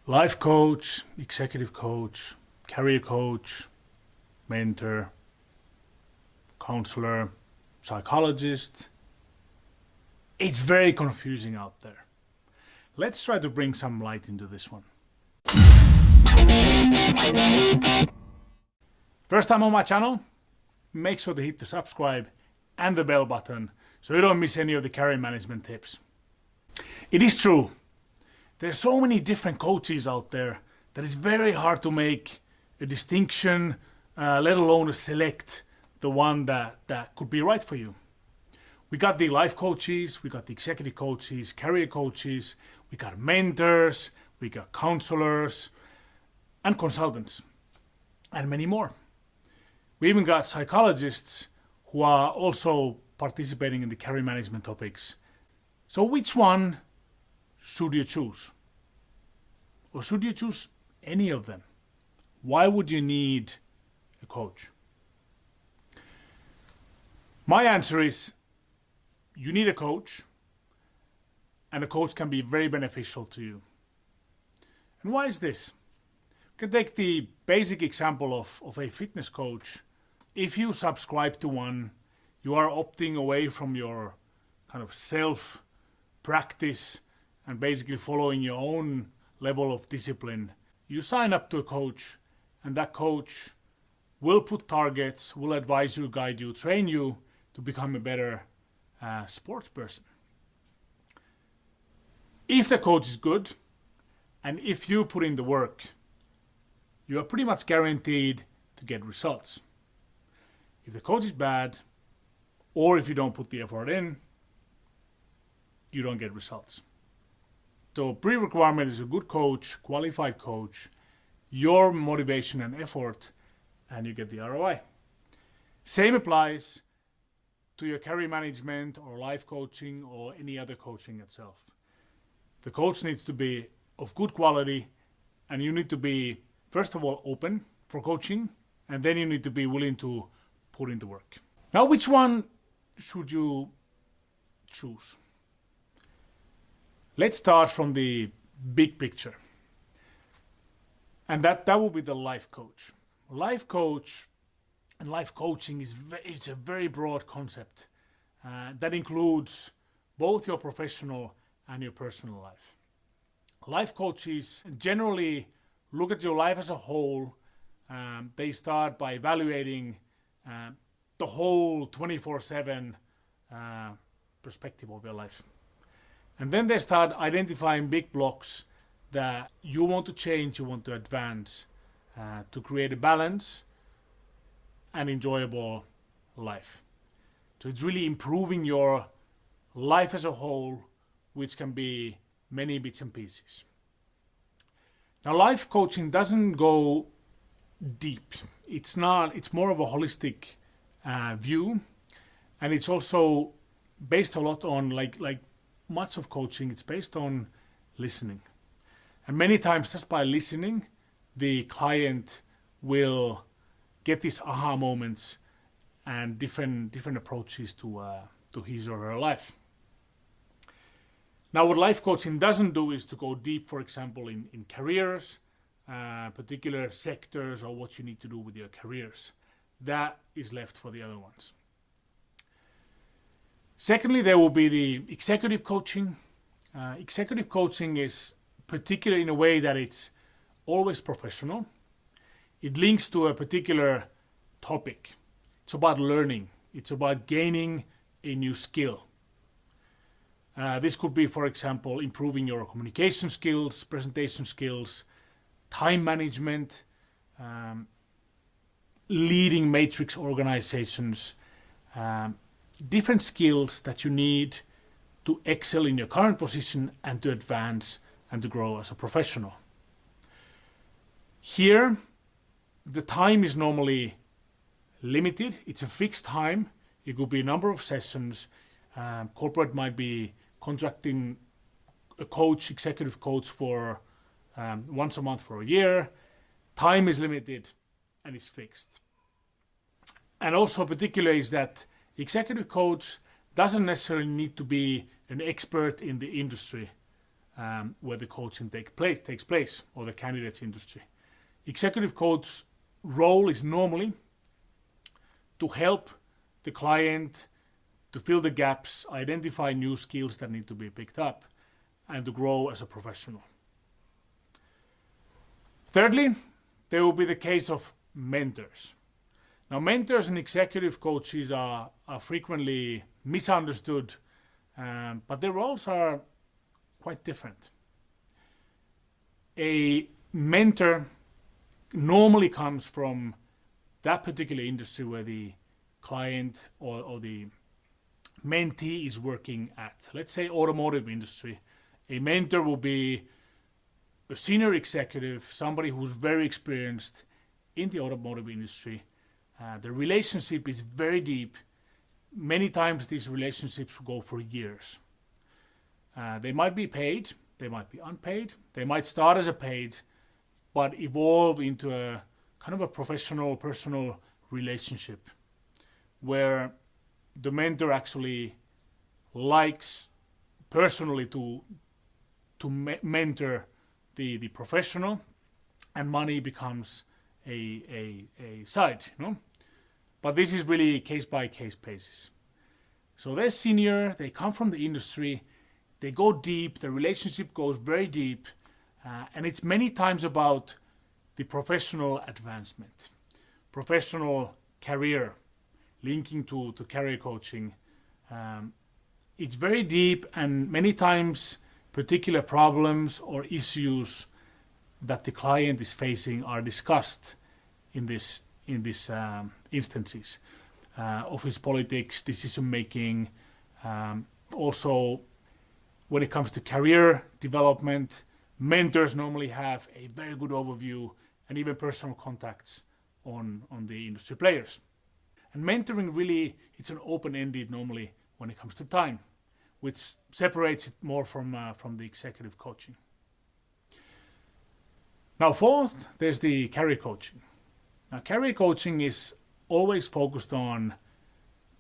Life coach, executive coach, career coach, mentor, counselor, psychologist. It's very confusing out there. Let's try to bring some light into this one. First time on my channel, make sure to hit the subscribe and the bell button so you don't miss any of the career management tips. It is true, there's so many different coaches out there that it's very hard to make a distinction, let alone to select the one that could be right for you. We got the life coaches, we got the executive coaches, career coaches, we got mentors, we got counselors and consultants and many more. We even got psychologists who are also participating in the career management topics. So which one should you choose? Or should you choose any of them? Why would you need a coach? My answer is you need a coach, and a coach can be very beneficial to you. And why is this? You can take the basic example of a fitness coach. If you subscribe to one, you are opting away from your kind of self-practice and basically following your own level of discipline. You sign up to a coach, and that coach will put targets, will advise you, guide you, train you to become a better sports person. If the coach is good, and if you put in the work, you are pretty much guaranteed to get results. If the coach is bad, or if you don't put the effort in, you don't get results. So pre-requirement is a good coach, qualified coach, your motivation and effort, and you get the ROI. Same applies to your career management or life coaching or any other coaching itself. The coach needs to be of good quality, and you need to be, first of all, open for coaching, and then you need to be willing to put in the work. Now, which one should you choose? Let's start from the big picture. And that will be the life coach. Life coach and life coaching it's a very broad concept that includes both your professional and your personal life. Life coaches generally look at your life as a whole. They start by evaluating the whole 24/7 perspective of your life. And then they start identifying big blocks that you want to change, you want to advance, to create a balance and enjoyable life. So it's really improving your life as a whole, which can be many bits and pieces. Now, life coaching doesn't go deep. It's more of a holistic view, and it's also based a lot on like much of coaching, it's based on listening. And many times just by listening, the client will get these aha moments and different approaches to his or her life. Now, what life coaching doesn't do is to go deep, for example, in careers, particular sectors, or what you need to do with your careers. That is left for the other ones. Secondly, there will be the executive coaching. Executive coaching is particular in a way that it's always professional. It links to a particular topic. It's about learning. It's about gaining a new skill. This could be, for example, improving your communication skills, presentation skills, time management, leading matrix organizations, different skills that you need to excel in your current position and to advance and to grow as a professional. Here, the time is normally limited. It's a fixed time. It could be a number of sessions. Corporate might be contracting a coach, executive coach for once a month for a year. Time is limited and it's fixed. And also particular is that executive coach doesn't necessarily need to be an expert in the industry where the coaching takes place, or the candidate's industry. Executive coach role is normally to help the client to fill the gaps, identify new skills that need to be picked up, and to grow as a professional. Thirdly, there will be the case of mentors. Now, mentors and executive coaches are frequently misunderstood, but their roles are quite different. A mentor normally comes from that particular industry where the client or the mentee is working at. Let's say automotive industry. A mentor will be a senior executive, somebody who's very experienced in the automotive industry. The relationship is very deep. Many times these relationships go for years. They might be paid, they might be unpaid, they might start as a paid, but evolve into a kind of a professional, personal relationship where the mentor actually likes personally to mentor the professional, and money becomes a side, But this is really case by case basis. So they're senior, they come from the industry, they go deep, the relationship goes very deep, and it's many times about the professional advancement, professional career, linking to Carey Coaching. It's very deep, and many times particular problems or issues that the client is facing are discussed in this instances. Office politics, decision making, also when it comes to career development, mentors normally have a very good overview and even personal contacts on the industry players. And mentoring really, it's an open-ended normally when it comes to time, which separates it more from the executive coaching. Now fourth, there's the Carey Coaching. Now Carey Coaching is always focused on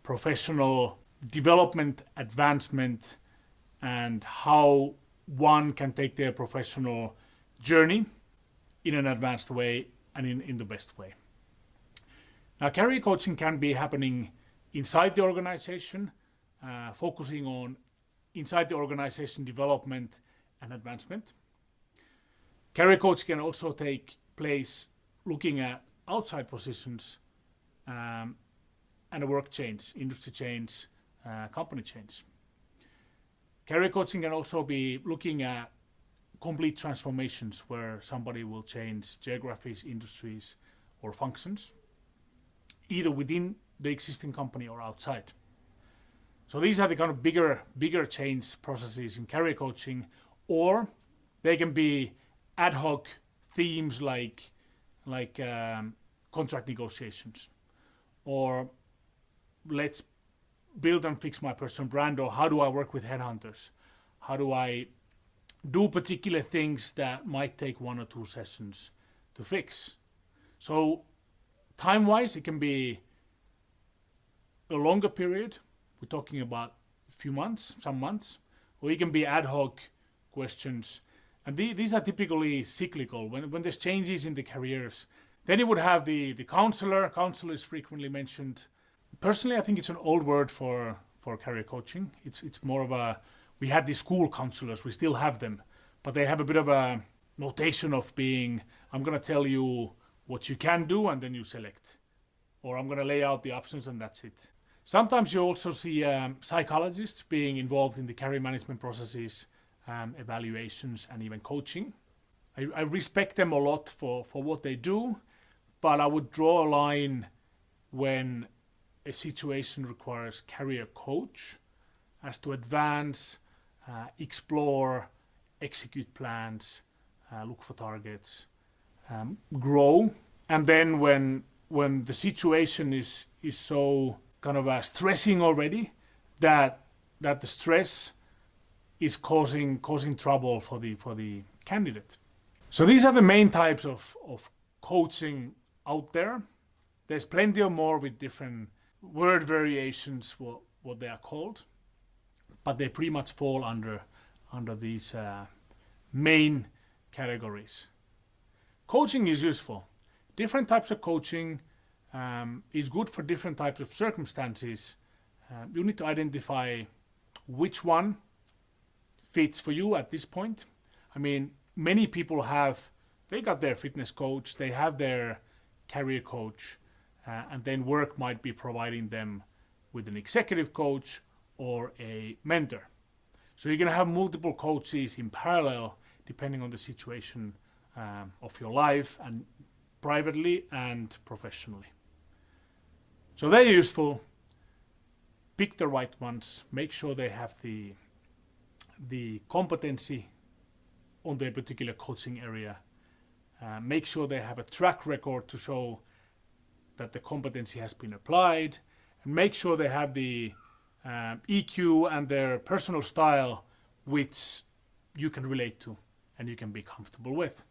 professional development, advancement, and how one can take their professional journey in an advanced way and in the best way. Now Carey Coaching can be happening inside the organization, focusing on inside the organization development and advancement. Carey Coaching can also take place looking at outside positions and a work change, industry change, company change. Carey Coaching can also be looking at complete transformations where somebody will change geographies, industries, or functions, either within the existing company or outside. So these are the kind of bigger change processes in Carey Coaching, or they can be ad hoc themes like contract negotiations, or let's build and fix my personal brand, or how do I work with headhunters? How do I do particular things that might take 1 or 2 sessions to fix? So time-wise, it can be a longer period. We're talking about a few months, some months, or it can be ad hoc questions. And these are typically cyclical. When there's changes in the careers, then you would have the counselor. Counselor is frequently mentioned. Personally, I think it's an old word for Carey Coaching. It's more of a, we had the school counselors, we still have them, but they have a bit of a notation of being, I'm going to tell you what you can do and then you select. Or I'm going to lay out the options and that's it. Sometimes you also see psychologists being involved in the career management processes, evaluations, and even coaching. I respect them a lot for what they do, but I would draw a line when a situation requires career coach as to advance, explore, execute plans, look for targets, grow. And then when the situation is so kind of stressing already that the stress is causing trouble for the candidate. So these are the main types of coaching out there. There's plenty of more with different word variations, what they are called, but they pretty much fall under these main categories. Coaching is useful. Different types of coaching is good for different types of circumstances. You need to identify which one fits for you at this point. I mean, many people they got their fitness coach, they have their career coach, and then work might be providing them with an executive coach or a mentor. So you're going to have multiple coaches in parallel depending on the situation of your life, and privately and professionally. So they're useful. Pick the right ones. Make sure they have the competency on their particular coaching area. Make sure they have a track record to show that the competency has been applied. And make sure they have the EQ and their personal style which you can relate to and you can be comfortable with.